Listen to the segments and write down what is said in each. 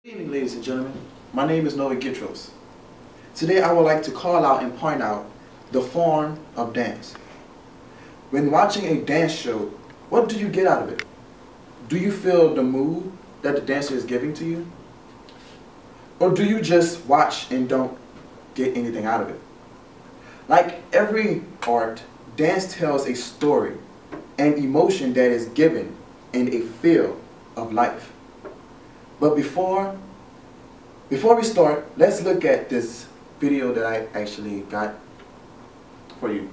Good evening, ladies and gentlemen. My name is Noah Gitros. Today I would like to call out and point out the form of dance. When watching a dance show, what do you get out of it? Do you feel the mood that the dancer is giving to you? Or do you just watch and don't get anything out of it? Like every art, dance tells a story, an emotion that is given, and a feel of life. But before we start, let's look at this video that I actually got for you.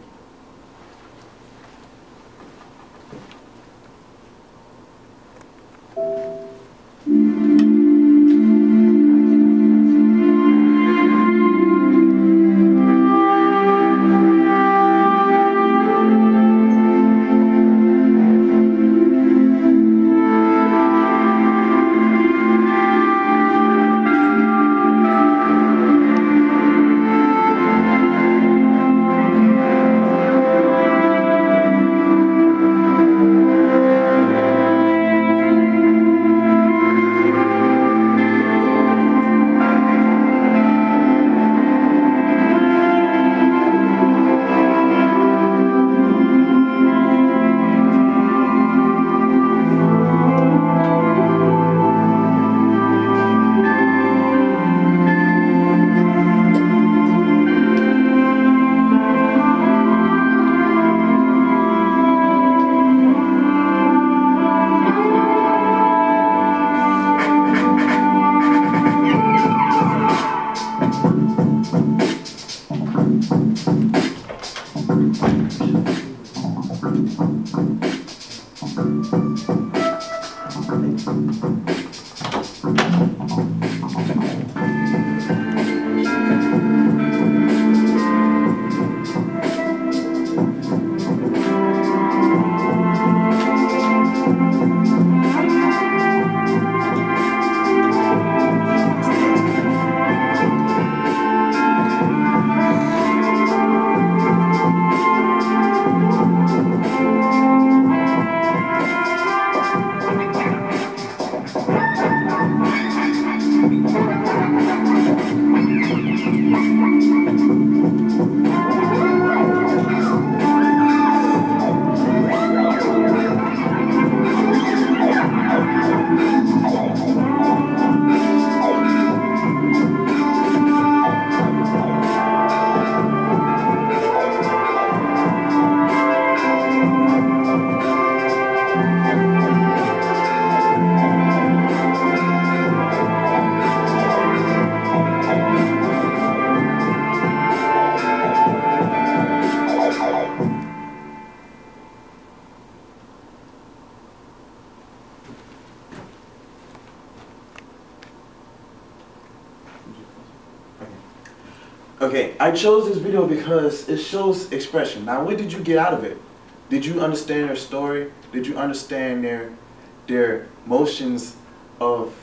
Okay, I chose this video because it shows expression. Now, what did you get out of it? Did you understand their story? Did you understand their emotions of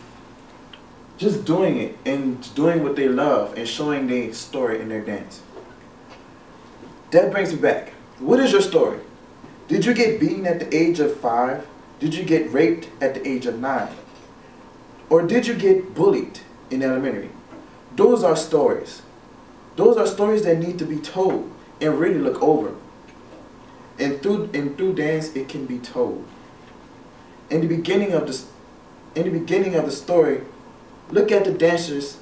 just doing it and doing what they love and showing their story in their dance? That brings me back. What is your story? Did you get beaten at the age of 5? Did you get raped at the age of 9? Or did you get bullied in elementary? Those are stories. Those are stories that need to be told and really look over. And through dance, it can be told. In the beginning of the story, look at the dancer's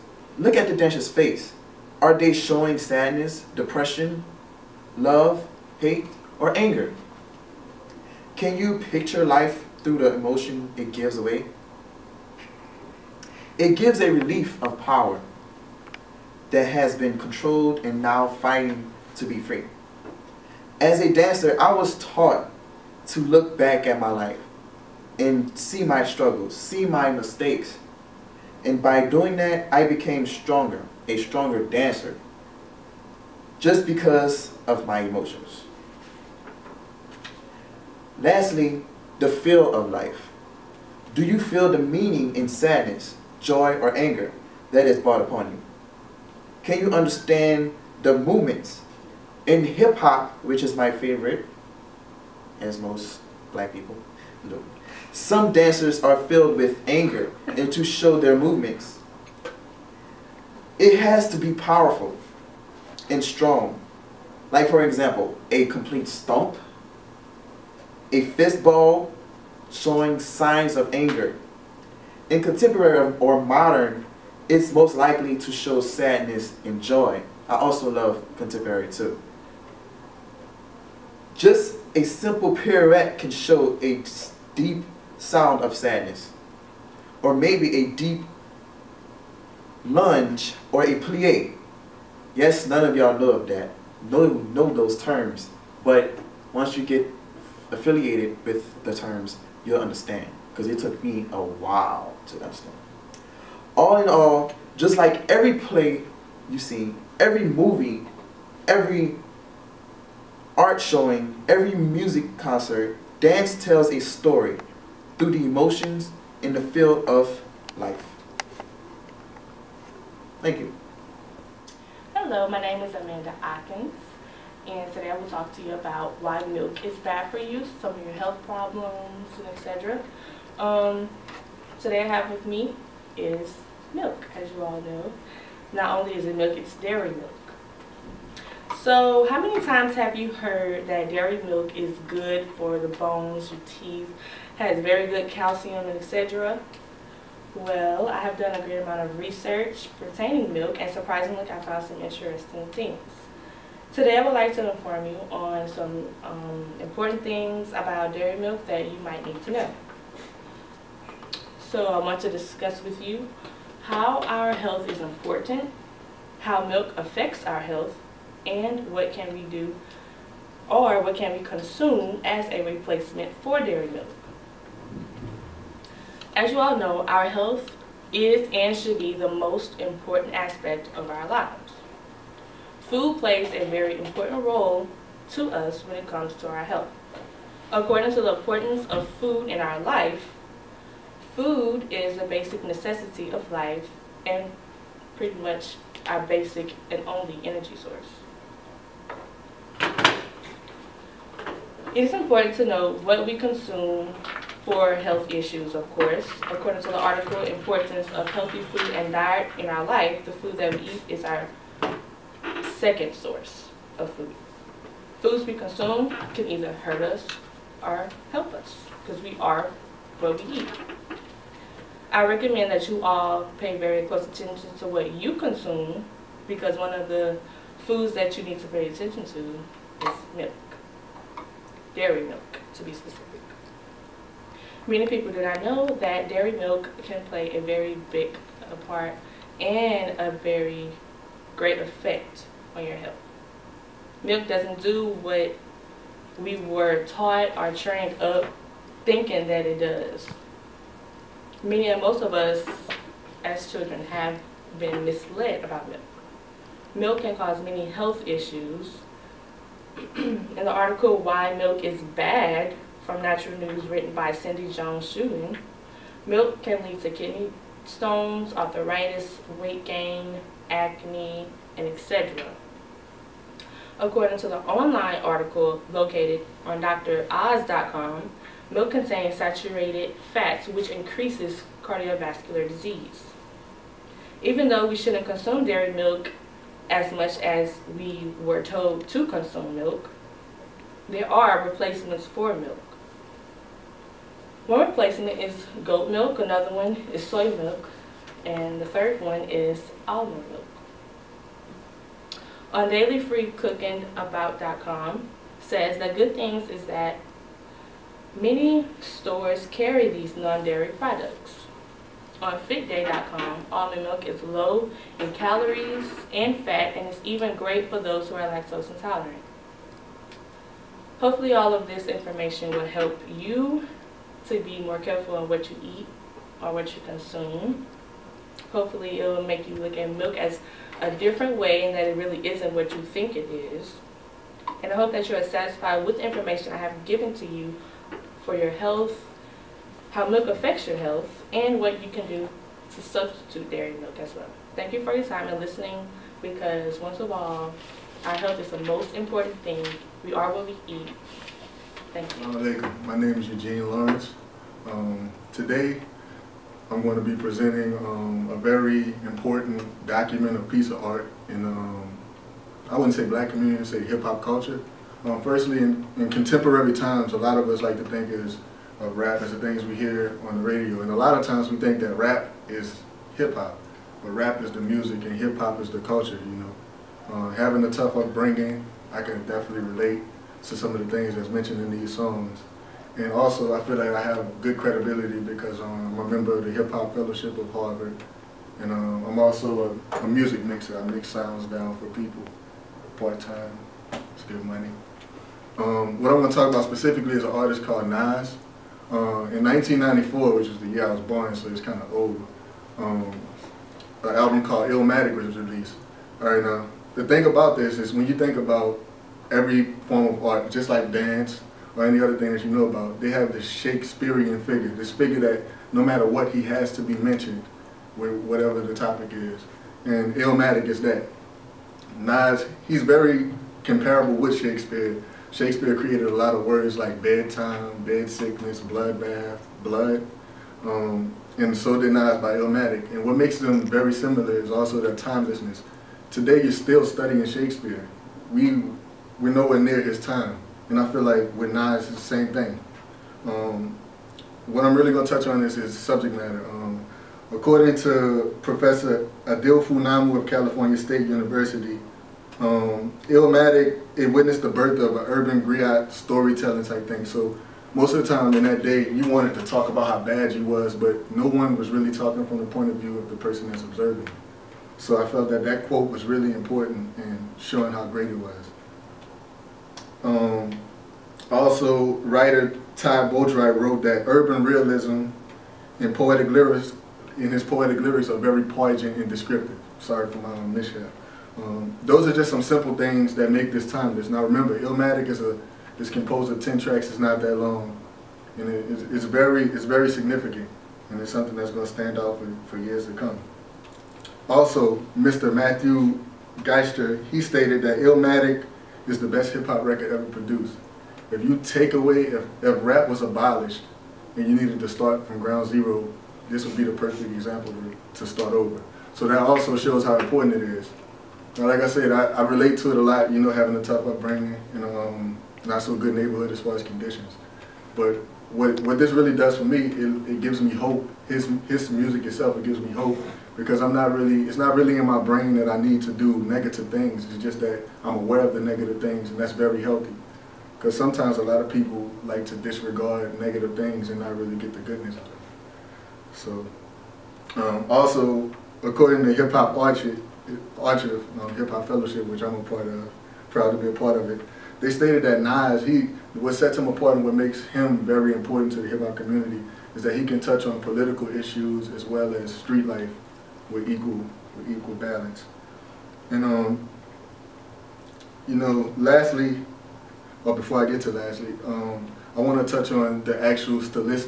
face. Are they showing sadness, depression, love, hate, or anger? Can you picture life through the emotion it gives away? It gives a relief of power that has been controlled and now fighting to be free. As a dancer, I was taught to look back at my life and see my struggles, see my mistakes. And by doing that, I became stronger, a stronger dancer, just because of my emotions. Lastly, the feel of life. Do you feel the meaning in sadness, joy, or anger that is brought upon you? Can you understand the movements in hip-hop, which is my favorite, as most black people do? Some dancers are filled with anger and to show their movements. It has to be powerful and strong. Like for example, a complete stomp, a fist ball showing signs of anger. In contemporary or modern, it's most likely to show sadness and joy. I also love contemporary too. Just a simple pirouette can show a deep sound of sadness, or maybe a deep lunge or a plie. Yes, none of y'all know of that, know those terms, but once you get affiliated with the terms, you'll understand, because it took me a while to understand. All in all, just like every play you see, every movie, every art showing, every music concert, dance tells a story through the emotions in the field of life. Thank you. Hello, my name is Amanda Atkins, and today I will talk to you about why milk is bad for you, some of your health problems, and etc. Today I have with me is milk, as you all know. Not only is it milk, it's dairy milk. So how many times have you heard that dairy milk is good for the bones, your teeth, has very good calcium, and etc.? Well, I have done a great amount of research pertaining milk, and surprisingly I found some interesting things. Today I would like to inform you on some important things about dairy milk that you might need to know. So I want to discuss with you how our health is important, how milk affects our health, and what can we do or what can we consume as a replacement for dairy milk. As you all know, our health is and should be the most important aspect of our lives. Food plays a very important role to us when it comes to our health. According to the importance of food in our life, food is a basic necessity of life and pretty much our basic and only energy source. It is important to know what we consume for health issues, of course. According to the article, Importance of Healthy Food and Diet in Our Life, the food that we eat is our second source of food. Foods we consume can either hurt us or help us, because we are what we eat. I recommend that you all pay very close attention to what you consume, because one of the foods that you need to pay attention to is milk. Dairy milk, to be specific. Many people do not know that dairy milk can play a very big part and a very great effect on your health. Milk doesn't do what we were taught or trained up thinking that it does. Most of us as children have been misled about milk. Milk can cause many health issues. In the article, Why Milk is Bad, from Natural News, written by Cindy Jones Shooting, milk can lead to kidney stones, arthritis, weight gain, acne, and etc. According to the online article located on DrOz.com, milk contains saturated fats, which increases cardiovascular disease. Even though we shouldn't consume dairy milk as much as we were told to consume milk, there are replacements for milk. One replacement is goat milk, another one is soy milk, and the third one is almond milk. On dailyfreecookingabout.com says that good things is that many stores carry these non-dairy products. On fitday.com, almond milk is low in calories and fat, and is even great for those who are lactose intolerant. Hopefully all of this information will help you to be more careful on what you eat or what you consume. Hopefully it will make you look at milk as a different way, and that it really isn't what you think it is. And I hope that you are satisfied with the information I have given to you for your health, how milk affects your health, and what you can do to substitute dairy milk as well. Thank you for your time and listening, because once of all, our health is the most important thing. We are what we eat. Thank you. Assalamu alaikum. My name is Eugene Lawrence. Today, I'm going to be presenting a very important document, a piece of art in, I wouldn't say black community, I'd say hip-hop culture. Firstly, in contemporary times, a lot of us like to think of rap as the things we hear on the radio, and a lot of times we think that rap is hip-hop, but rap is the music and hip-hop is the culture, you know. Having a tough upbringing, I can definitely relate to some of the things that's mentioned in these songs. And also, I feel like I have good credibility because I'm a member of the Hip Hop Fellowship of Harvard, and I'm also a music mixer. I mix sounds down for people part-time. It's good money. What I want to talk about specifically is an artist called Nas. In 1994, which is the year I was born, so it's kind of old, an album called Illmatic was released. All right, now, the thing about this is when you think about every form of art, just like dance or any other thing that you know about, they have this Shakespearean figure, this figure that no matter what, he has to be mentioned with whatever the topic is. And Illmatic is that. Nas, he's very comparable with Shakespeare. Shakespeare created a lot of words like bedtime, bed sickness, bloodbath, blood, and so did Nas by Illmatic. And what makes them very similar is also their timelessness. Today you're still studying Shakespeare. We're nowhere near his time. And I feel like with Nas, it's the same thing. What I'm really going to touch on is his subject matter. According to Professor Adil Funamu of California State University, Illmatic, it witnessed the birth of an urban griot storytelling type thing. So most of the time in that day, you wanted to talk about how bad you was, but no one was really talking from the point of view of the person that's observing. So I felt that that quote was really important in showing how great it was. Also, writer Ty Botwright wrote that urban realism in his poetic lyrics are very poignant and descriptive. Sorry for my mishap. Those are just some simple things that make this timeless. Now remember, Illmatic is composed of 10 tracks. It's not that long, and it's very significant, and it's something that's going to stand out for years to come. Also, Mr. Matthew Geister, he stated that Illmatic is the best hip-hop record ever produced. If you take away, if rap was abolished and you needed to start from ground zero, this would be the perfect example to start over. So that also shows how important it is. Now, like I said, I relate to it a lot, you know, having a tough upbringing and not so good neighborhood as far as conditions. But what this really does for me, it gives me hope. His music itself, it gives me hope because it's not really in my brain that I need to do negative things. It's just that I'm aware of the negative things, and that's very healthy. Because sometimes a lot of people like to disregard negative things and not really get the goodness out of it. So, also, according to Hip Hop Archive, Hip Hop Fellowship, which I'm a part of, proud to be a part of it, they stated that Nas, what sets him apart and what makes him very important to the hip hop community is that he can touch on political issues as well as street life with equal balance. And you know, lastly, or before I get to lastly, I want to touch on the actual the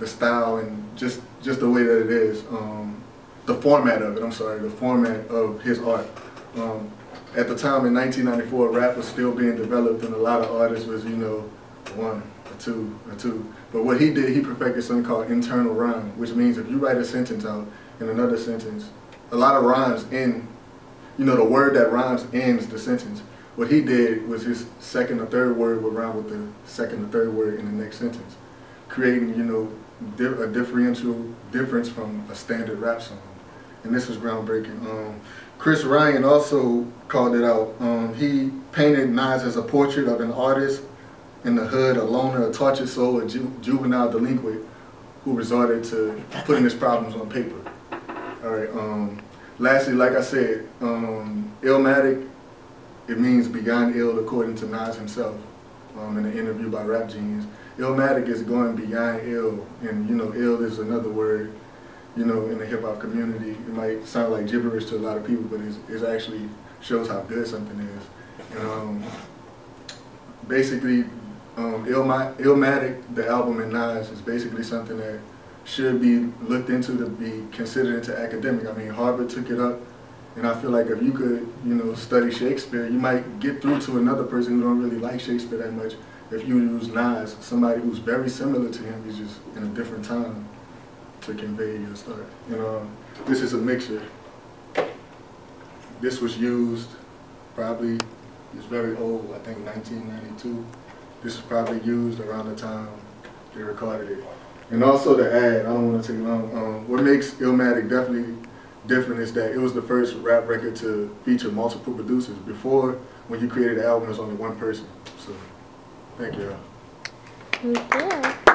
style, and just the way that it is, the format of it. I'm sorry, the format of his art. At the time in 1994, rap was still being developed, and a lot of artists was, you know, one or two. But what he did, he perfected something called internal rhyme, which means if you write a sentence out in another sentence, a lot of rhymes end, you know, the word that rhymes ends the sentence. What he did was his second or third word would rhyme with the second or third word in the next sentence, creating, you know, a differential difference from a standard rap song. And this was groundbreaking. Chris Ryan also called it out. He painted Nas as a portrait of an artist in the hood, a loner, a tortured soul, a juvenile delinquent who resorted to putting his problems on paper. All right. Lastly, like I said, Illmatic, it means beyond ill according to Nas himself in an interview by Rap Genius. Illmatic is going beyond ill, and you know, ill is another word, you know, in the hip hop community. It might sound like gibberish to a lot of people, but it actually shows how good something is. And basically, Illmatic, the album, and Nas is basically something that should be looked into to be considered into academic. I mean, Harvard took it up, and I feel like if you could, you know, study Shakespeare, you might get through to another person who don't really like Shakespeare that much if you use Nas, somebody who's very similar to him is just in a different time to convey your story. And this is a mixture. This was used probably, it's very old, I think 1992. This was probably used around the time they recorded it. And also to add, I don't want to take long, what makes Illmatic definitely different is that it was the first rap record to feature multiple producers. Before, when you created an album, it was only one person. So, thank you all. Thank you.